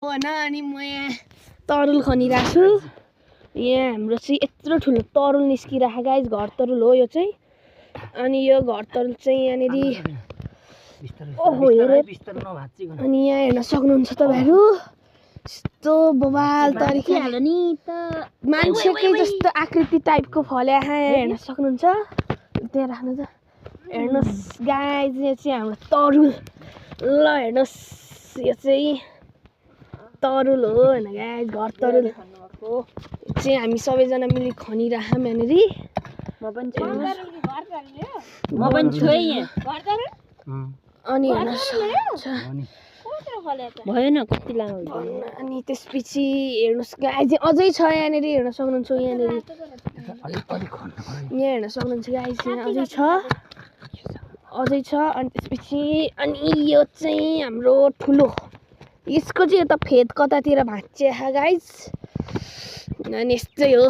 होइन अनि म यहाँ तरुल खनिरहेको छु यहाँ हाम्रो चाहिँ यत्रो ठुलो तरुल निस्किरहेको गाइस घर तरुल हो यो चाहिँ अनि यो घर तरुल चाहिँ यहाँनिर ओहो हेरे अनि यहाँ हेर्न सक्नुहुन्छ तपाईँहरू यस्तो बबाल तरिका मान्छेकै जस्तो आकृति टाइपको फल्या हेर्न सक्नुहुन्छ त्यहाँ राख्नु त हेर्नुहोस् गाइस यो चाहिँ हाम्रो तरुल ल हेर्नुहोस् यो चाहिँ तरुल हो होइन गाइस घर तरुल चाहिँ हामी सबैजना मिली खनिराख्यौँ यहाँनिर म पनि छु है यहाँ अनि भएन कति लामो अनि त्यसपछि हेर्नुहोस् गाइस अझै छ यहाँनिर हेर्न सक्नुहुन्छ यहाँनिर यहाँ हेर्न सक्नुहुन्छ गाइस यहाँ अझै छ अनि त्यसपछि अनि यो चाहिँ हाम्रो ठुलो यसको चाहिँ यता फेद कतातिर भाँच्चे गाइस अनि यस्तै हो